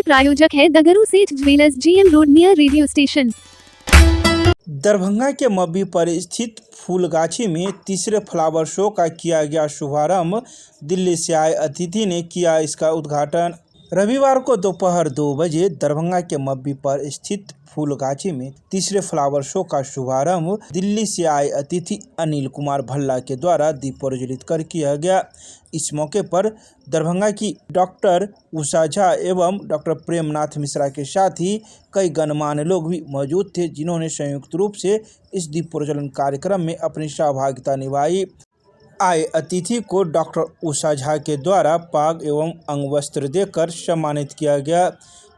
प्रायोजक है दगरू सेठ jewellers, GM road near radio station. Darbhanga के मब्बी पर स्थित फूलगाछी में तीसरे फ्लावर शो का किया गया शुभारंभ। दिल्ली से आए अतिथि ने किया इसका उद्घाटन। रविवार को दोपहर 2 बजे दरभंगा के मब्बी पर स्थित फूलगाछी में तीसरे फ्लावर शो का शुभारंभ दिल्ली से आए अतिथि अनिल कुमार भल्ला के द्वारा दीप प्रज्वलित कर किया गया। इस मौके पर दरभंगा की डॉक्टर उषा झा एवं डॉक्टर प्रेमनाथ मिश्रा के साथ ही कई गणमान्य लोग भी मौजूद थे, जिन्होंने संयुक्त रूप से इस दीप प्रज्वलन कार्यक्रम में अपनी सहभागिता निभाई। आए अतिथि को डॉक्टर उषा झा के द्वारा पाग एवं अंगवस्त्र देकर सम्मानित किया गया।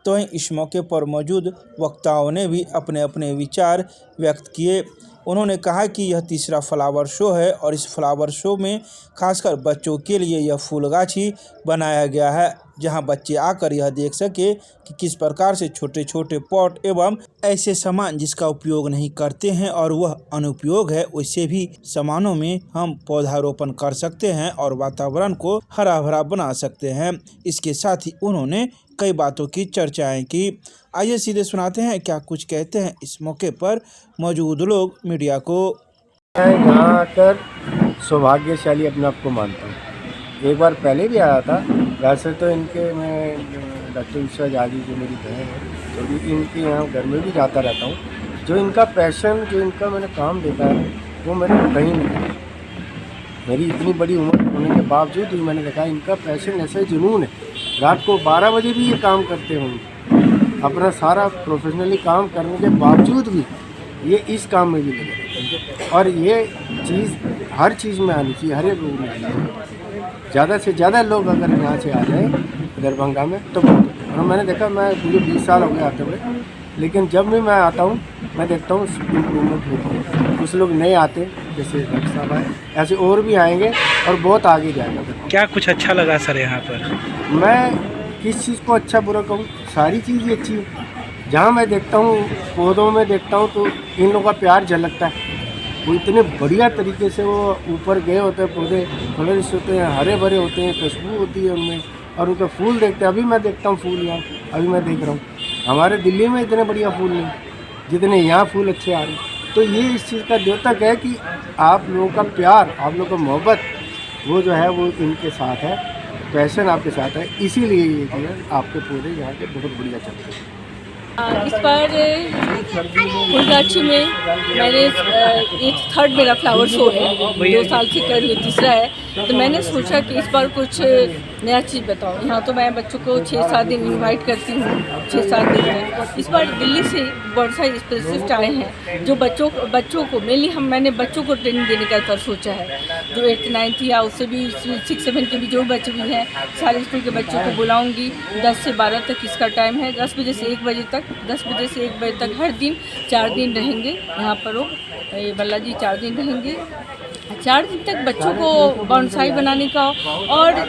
तो वहीं इस मौके पर मौजूद वक्ताओं ने भी अपने अपने विचार व्यक्त किए। उन्होंने कहा कि यह तीसरा फ्लावर शो है और इस फ्लावर शो में खासकर बच्चों के लिए यह फूलगाछी बनाया गया है, जहां बच्चे आकर यह देख सके कि किस प्रकार से छोटे छोटे पॉट एवं ऐसे सामान जिसका उपयोग नहीं करते हैं और वह अनुपयोग है, वैसे भी सामानों में हम पौधारोपण कर सकते हैं और वातावरण को हरा भरा बना सकते हैं। इसके साथ ही उन्होंने कई बातों की चर्चाएं की। आइए सीधे सुनाते हैं क्या कुछ कहते हैं इस मौके पर मौजूद लोग मीडिया को। मैं यहाँ आकर सौभाग्यशाली अपने आप को मानता हूँ। एक बार पहले भी आया था। वैसे तो इनके मैं डॉक्टर उषा झा जी जो मेरी बहन है, तो भी इनके यहाँ घर में भी जाता रहता हूँ। जो इनका पैशन, जो इनका मैंने काम देखा है, वो मैंने कहीं नहीं देखा। मेरी इतनी बड़ी उम्र होने के बावजूद भी मैंने देखा इनका पैशन ऐसा जुनून है। रात को 12 बजे भी ये काम करते होंगे, अपना सारा प्रोफेशनली काम करने के बावजूद भी ये इस काम में भी लगे रहते हैं। और ये चीज़ हर चीज़ में आनी चाहिए, हर एक लोग में आनी चाहिए। ज़्यादा से ज़्यादा लोग अगर यहाँ से आ जाए दरभंगा में तो बहुत। और मैंने देखा, मुझे 20 साल हो गए आते हुए, लेकिन जब भी मैं आता हूँ मैं देखता हूँ इम्प्रूवमेंट होता है। कुछ लोग नए आते, जैसे डॉक्टर साहब आए, ऐसे और भी आएंगे और बहुत आगे जाएगा। क्या कुछ अच्छा लगा सर यहाँ पर? मैं किस चीज़ को अच्छा बुरा कहूँ, सारी चीज़ ही अच्छी है। जहाँ मैं देखता हूँ, पौधों में देखता हूँ, तो इन लोगों का प्यार झलकता है। वो इतने बढ़िया तरीके से वो ऊपर गए होते हैं, पौधे फ्लरिश होते हैं, हरे भरे होते हैं, खुशबू होती है उनमें, और उनके फूल देखते हैं। अभी मैं देखता हूँ फूल, यहाँ अभी मैं देख रहा हूँ, हमारे दिल्ली में इतने बढ़िया फूल नहीं जितने यहाँ फूल अच्छे आ रहे हैं। तो ये इस चीज़ का द्योतक है कि आप लोगों का प्यार, आप लोगों का मोहब्बत, वो जो है वो इनके साथ है, पैशन आपके साथ है। इसीलिए ये जो है आपके पौधे यहाँ के बहुत बढ़िया चल रहे हैं। इस बार फूलगाछी में मैंने ये थर्ड मेरा फ्लावर शो है, 2 साल से कर रही, तीसरा है। तो मैंने सोचा कि इस बार कुछ नया चीज़ बताऊँ। यहाँ तो मैं बच्चों को 6-7 दिन इनवाइट करती हूँ, 6-7 दिन में। इस बार दिल्ली से बहुत सारे स्पेशलिस्ट आए हैं जो बच्चों को मेनली मैंने बच्चों को ट्रेनिंग देने का इस सोचा है। जो 8th 9th या उससे भी 6-7 के भी जो बच्चे भी हैं, सारे स्कूल के बच्चों को बुलाऊँगी। 10 से 12 तक इसका टाइम है, 10 बजे से 1 बजे तक, 10 बजे से 1 बजे तक हर दिन 4 दिन रहेंगे यहाँ पर। वो भल्ला जी 4 दिन रहेंगे। 4 दिन तक बच्चों को बॉन्साई बनाने का और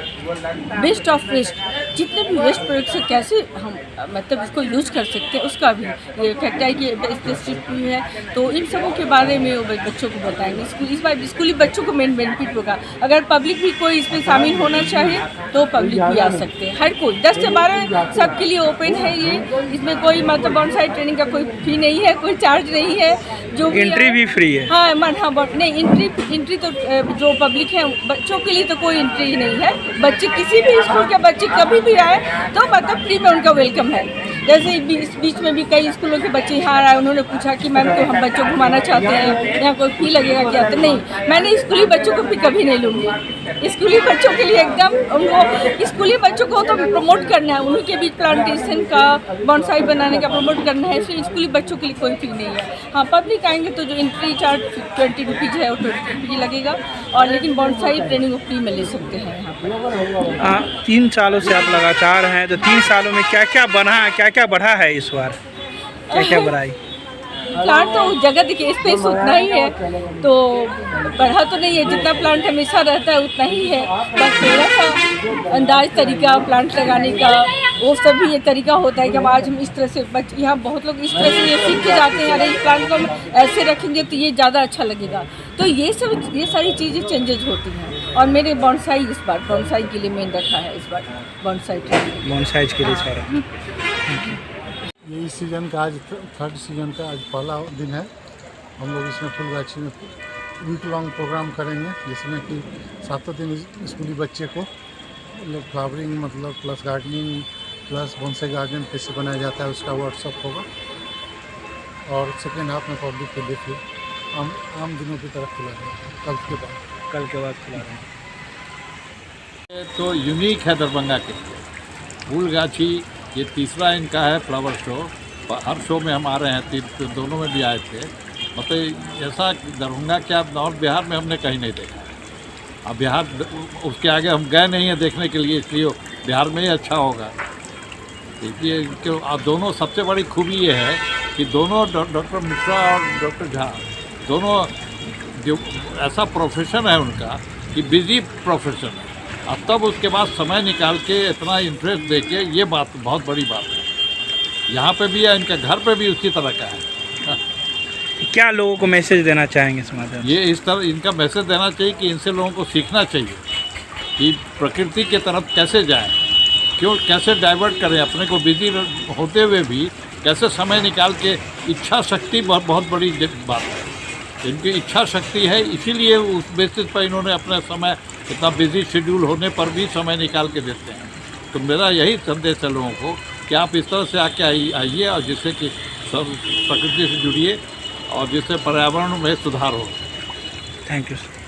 वेस्ट ऑफ वेस्ट, जितने भी वेस्ट प्रोडक्ट से कैसे हम मतलब इसको यूज कर सकते हैं, उसका भी ये कैक्टाई की स्पेसिफिक भी है। तो इन सबों के बारे में वो बच्चों को बताएंगे। इस बार स्कूली बच्चों को मेन बेनिफिट होगा। अगर पब्लिक भी कोई इसमें शामिल होना चाहे तो पब्लिक भी आ सकते हैं। हर कोई 10 से 12 सबके लिए ओपन है ये। इसमें कोई मतलब बॉन्साई ट्रेनिंग का कोई फी नहीं है, कोई चार्ज नहीं है। जो एंट्री भी फ्री है? हाँ नहीं, एंट्री तो जो पब्लिक है बच्चों के लिए तो कोई एंट्री नहीं है। बच्चे किसी भी स्कूल के बच्चे कभी भी आए तो मतलब फ्री में उनका वेलकम है। जैसे इस बीच में भी कई स्कूलों के बच्चे यहाँ आए, उन्होंने पूछा कि मैम तो हम बच्चों को घुमाना चाहते हैं, यहाँ कोई फी लगेगा क्या? तो नहीं, मैंने स्कूली बच्चों को भी कभी नहीं लूँगी। स्कूली बच्चों के लिए एकदम उनको स्कूली बच्चों को तो प्रमोट करना है, उनके बीच प्लांटेशन का, बॉन्साई बनाने का प्रमोट करना है। इसलिए स्कूली बच्चों के लिए कोई फी नहीं है। हाँ, पब्लिक आएंगे तो जो एंट्री चार्ज 20 रुपीज़ है वो 20 रुपीज़ लगेगा, और लेकिन बॉन्साई ट्रेनिंग फ्री में ले सकते हैं यहाँ पर। 3 सालों से आप लगातार हैं, तो 3 सालों में क्या क्या बना, क्या क्या बढ़ा है इस बार, क्या क्या बढ़ाई? प्लांट तो जगह देखिए स्पेस उतना ही है, तो बढ़ा तो नहीं है। जितना प्लांट हमेशा रहता है उतना ही है। बस थोड़ा सा अंदाज तरीका प्लांट लगाने का, वो सब भी ये तरीका होता है कि आज हम इस तरह से यहाँ बहुत लोग इस तरह से ये सीख के जाते हैं, अरे इस प्लांट को हम ऐसे रखेंगे तो ये ज़्यादा अच्छा लगेगा। तो ये सारी चीज़ें चेंजेस होती हैं। और मेरे बॉन्साई इस बार बॉन्साई के लिए मेन रखा है, इस बार बॉन्साई के लिए सारा ये इस सीज़न का आज थर्ड सीज़न का आज पहला दिन है। हम लोग इसमें फूलगाछी में वीक लॉन्ग प्रोग्राम करेंगे, जिसमें कि 7 दिन स्कूली बच्चे को फ्लावरिंग मतलब plus gardening plus bonsai garden कैसे बनाया जाता है उसका वर्कशॉप होगा। और सेकेंड हाफ में पब्लिक के लिए फिर आम दिनों की तरफ खुला रहेगा कल के बाद खुला रहेगा। तो यूनिक है दरभंगा के फूलगाछी। ये तीसरा इनका है फ्लावर शो। हर शो में हम आ रहे हैं, तीन दोनों में भी आए थे। मतलब ऐसा दरभंगा के आप नॉर्थ बिहार में हमने कहीं नहीं देखा। अब बिहार उसके आगे हम गए नहीं हैं देखने के लिए, इसलिए बिहार में ही अच्छा होगा। इसलिए क्यों अब दोनों सबसे बड़ी खूबी ये है कि दोनों डॉक्टर मिश्रा और डॉक्टर झा दोनों जो ऐसा प्रोफेशन है उनका कि बिजी प्रोफेशन है, अब तब उसके बाद समय निकाल के इतना इंटरेस्ट दे के ये बात बहुत बड़ी बात है। यहाँ पे भी है, इनके घर पे भी उसी तरह का है। क्या लोगों को मैसेज देना चाहेंगे इस माध्यम से? ये इस तरह इनका मैसेज देना चाहिए कि इनसे लोगों को सीखना चाहिए कि प्रकृति के तरफ कैसे जाएं, क्यों कैसे डाइवर्ट करें अपने को, बिजी होते हुए भी कैसे समय निकाल के। इच्छा शक्ति बहुत बड़ी बात है। इनकी इच्छा शक्ति है, इसीलिए उस बेसिस पर इन्होंने अपना समय इतना बिजी शेड्यूल होने पर भी समय निकाल के देते हैं। तो मेरा यही संदेश है लोगों को कि आप इस तरह से आके आइए और जिससे कि सब प्रकृति से जुड़िए और जिससे पर्यावरण में सुधार हो। Thank you sir.